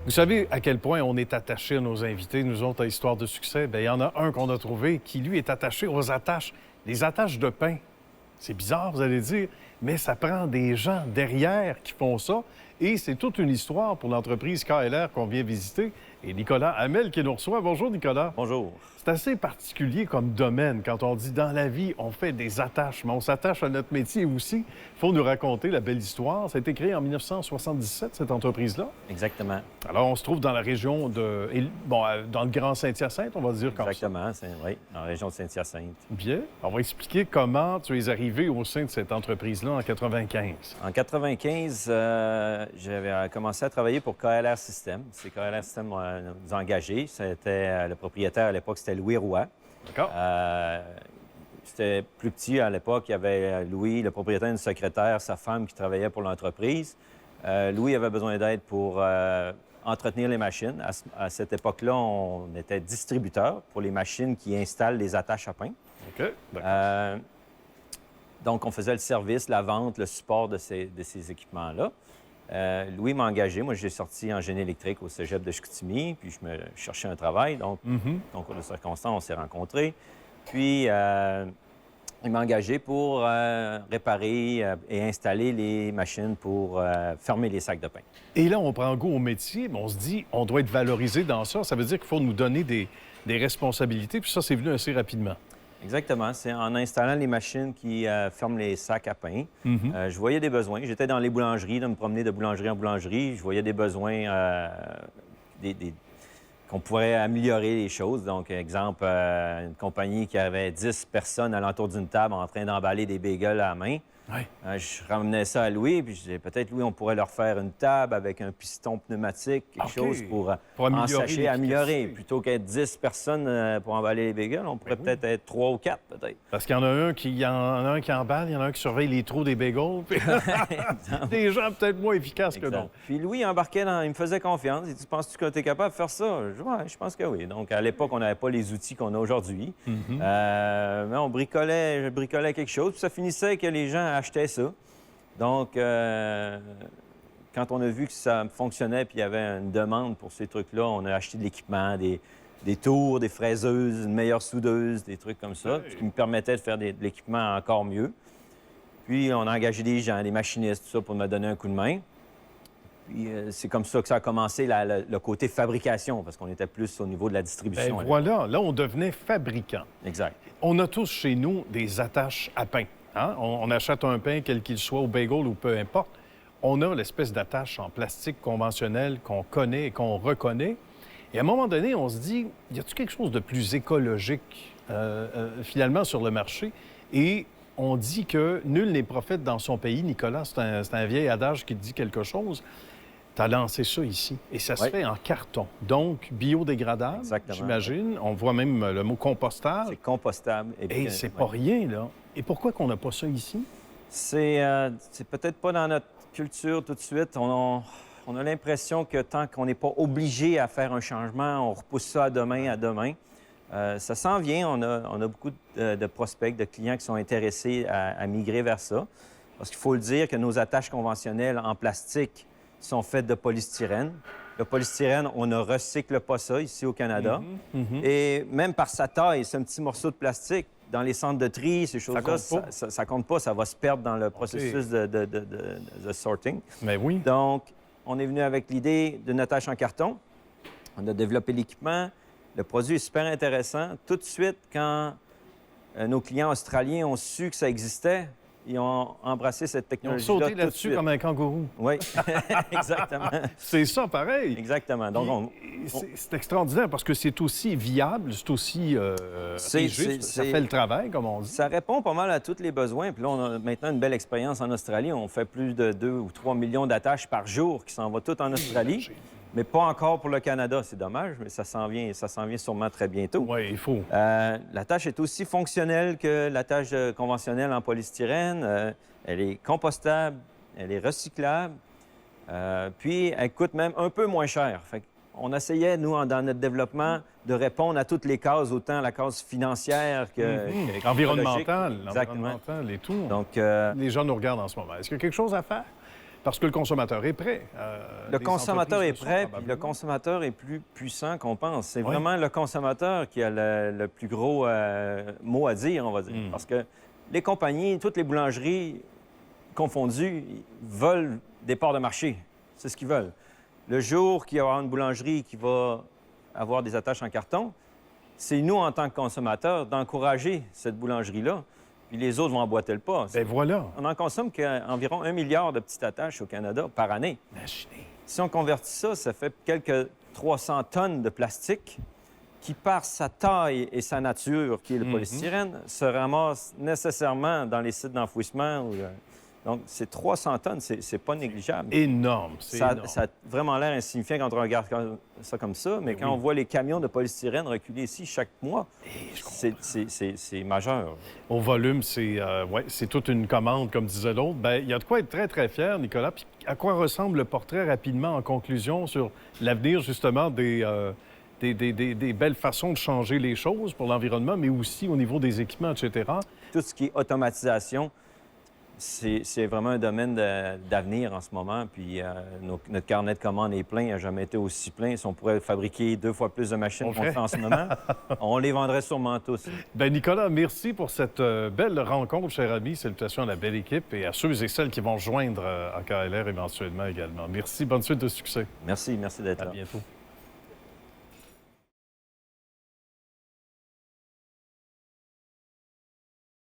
Vous savez à quel point on est attaché à nos invités, nous autres, à Histoire de succès? Bien, il y en a un qu'on a trouvé qui, lui, est attaché aux attaches, les attaches de pain. C'est bizarre, vous allez dire, mais ça prend des gens derrière qui font ça. Et c'est toute une histoire pour l'entreprise KLR qu'on vient visiter. Et Nicolas Hamel qui nous reçoit. Bonjour, Nicolas. Bonjour. C'est assez particulier comme domaine quand on dit dans la vie, on fait des attaches, mais on s'attache à notre métier aussi. Il faut nous raconter la belle histoire. Ça a été créé en 1977, cette entreprise-là. Exactement. Alors, on se trouve dans la région de... Bon, dans le Grand Saint-Hyacinthe, on va dire comme ça. Exactement, oui, dans la région de Saint-Hyacinthe. Bien. On va expliquer comment tu es arrivé au sein de cette entreprise-là en 95. En 95, j'avais commencé à travailler pour KLR System. C'est KLR System nous a engagés. C'était le propriétaire à l'époque, c'était Louis Roy. D'accord. C'était plus petit à l'époque. Il y avait Louis, le propriétaire, une secrétaire, sa femme qui travaillait pour l'entreprise. Louis avait besoin d'aide pour entretenir les machines. À cette époque-là, on était distributeur pour les machines qui installent les attaches à pain. OK, d'accord. Donc, on faisait le service, la vente, le support de ces équipements-là. Louis m'a engagé. Moi, j'ai sorti en génie électrique au cégep de Chicoutimi, puis je me cherchais un travail. Donc, en cours de circonstances, on s'est rencontrés. Puis, il m'a engagé pour réparer et installer les machines pour fermer les sacs de pain. Et là, on prend goût au métier, mais on se dit, on doit être valorisé dans ça. Ça veut dire qu'il faut nous donner des responsabilités, puis ça, c'est venu assez rapidement. Exactement. C'est en installant les machines qui ferment les sacs à pain. Je voyais des besoins. J'étais dans les boulangeries, de me promener de boulangerie en boulangerie. Je voyais des besoins qu'on pourrait améliorer les choses. Donc, exemple, une compagnie qui avait 10 personnes alentour d'une table en train d'emballer des bagels à la main. Ouais. Je ramenais ça à Louis, puis je disais, peut-être, Louis, on pourrait leur faire une table avec un piston pneumatique, quelque chose pour améliorer. Plutôt qu'être 10 personnes pour emballer les bagels, on pourrait peut-être être 3 ou 4, peut-être. Parce qu'il y en a un qui emballe, il y en a un qui surveille les trous des bagels. Puis... des gens peut-être moins efficaces que d'autres. Puis Louis embarquait il me faisait confiance. Il dit, penses-tu que tu es capable de faire ça? Je dis, ouais, je pense que oui. Donc, à l'époque, on n'avait pas les outils qu'on a aujourd'hui. Mais je bricolais quelque chose. Puis ça finissait que les gens achetaient ça. Donc, quand on a vu que ça fonctionnait puis il y avait une demande pour ces trucs-là, on a acheté de l'équipement, des tours, des fraiseuses, une meilleure soudeuse, des trucs comme ça, ce qui me permettait de faire de l'équipement encore mieux. Puis, on a engagé des gens, des machinistes, tout ça, pour me donner un coup de main. Puis, c'est comme ça que ça a commencé, le côté fabrication, parce qu'on était plus au niveau de la distribution. Bien, voilà, là, on devenait fabricant. Exact. On a tous chez nous des attaches à pain. Hein? On achète un pain, quel qu'il soit, au bagel ou peu importe. On a l'espèce d'attache en plastique conventionnel qu'on connaît et qu'on reconnaît. Et à un moment donné, on se dit, y a-t-il quelque chose de plus écologique, finalement, sur le marché? Et on dit que nul n'est prophète dans son pays. Nicolas, c'est un vieil adage qui te dit quelque chose. Tu as lancé ça ici. Et ça se fait en carton. Donc, biodégradable, j'imagine. On voit même le mot compostable. C'est compostable. Et c'est pas rien, là. Et pourquoi qu'on n'a pas ça ici? C'est peut-être pas dans notre culture tout de suite. On a l'impression que tant qu'on n'est pas obligé à faire un changement, on repousse ça à demain. Ça s'en vient. On a beaucoup de prospects, de clients qui sont intéressés à migrer vers ça. Parce qu'il faut le dire que nos attaches conventionnelles en plastique sont faites de polystyrène. Le polystyrène, on ne recycle pas ça ici au Canada. Et même par sa taille, c'est un petit morceau de plastique. Dans les centres de tri, ces choses-là, ça compte pas. Ça va se perdre dans le processus de sorting. Mais oui. Donc, on est venu avec l'idée d'une attache en carton. On a développé l'équipement. Le produit est super intéressant. Tout de suite, quand nos clients australiens ont su que ça existait, ils ont embrassé cette technologie-là. Ils ont sauté là-dessus comme un kangourou. Oui, exactement. C'est ça, pareil. Exactement. Donc, c'est extraordinaire parce que c'est aussi viable, c'est aussi juste. Ça fait le travail, comme on dit. Ça répond pas mal à tous les besoins. Puis là, on a maintenant une belle expérience en Australie. On fait plus de 2 ou 3 millions d'attaches par jour qui s'en vont toutes en Australie. Mais pas encore pour le Canada, c'est dommage, mais ça s'en vient sûrement très bientôt. Oui, il faut. L'attache est aussi fonctionnelle que l'attache conventionnelle en polystyrène. Elle est compostable, elle est recyclable, puis elle coûte même un peu moins cher. Fait on essayait, nous, dans notre développement, de répondre à toutes les cases, autant la case financière que environnementale, Exactement. Et tout. Donc, les gens nous regardent en ce moment. Est-ce qu'il y a quelque chose à faire? Parce que le consommateur est prêt. Le Les consommateur entreprises est le sont prêt, puis le probablement. consommateur est plus puissant qu'on pense. C'est Oui. vraiment le consommateur qui a le plus gros mot à dire, on va dire. Parce que les compagnies, toutes les boulangeries confondues, ils veulent des parts de marché. C'est ce qu'ils veulent. Le jour qu'il y aura une boulangerie qui va avoir des attaches en carton, c'est nous, en tant que consommateurs, d'encourager cette boulangerie-là, puis les autres vont emboîter le pas. Ben voilà. On en consomme qu'environ 1 milliard de petites attaches au Canada par année. Imaginez. Si on convertit ça, ça fait quelques 300 tonnes de plastique qui, par sa taille et sa nature, qui est le polystyrène, se ramasse nécessairement dans les sites d'enfouissement. Donc, c'est 300 tonnes, c'est pas négligeable. Énorme. C'est Ça, énorme. ça a vraiment l'air insignifiant quand on regarde ça comme ça, mais quand on voit les camions de polystyrène reculer ici chaque mois, c'est majeur. Au volume, c'est toute une commande, comme disait l'autre. Bien, il y a de quoi être très, très fier, Nicolas. Puis à quoi ressemble le portrait rapidement en conclusion sur l'avenir, justement, des belles façons de changer les choses pour l'environnement, mais aussi au niveau des équipements, etc. Tout ce qui est automatisation, c'est vraiment un domaine d'avenir en ce moment. Puis notre carnet de commandes est plein, il n'a jamais été aussi plein. Si on pourrait fabriquer 2 fois plus de machines qu'on fait en ce moment, on les vendrait sûrement tous. Bien, Nicolas, merci pour cette belle rencontre, cher ami. Salutations à la belle équipe et à ceux et celles qui vont joindre à KLR éventuellement également. Merci, bonne suite de succès. Merci d'être À là. bientôt.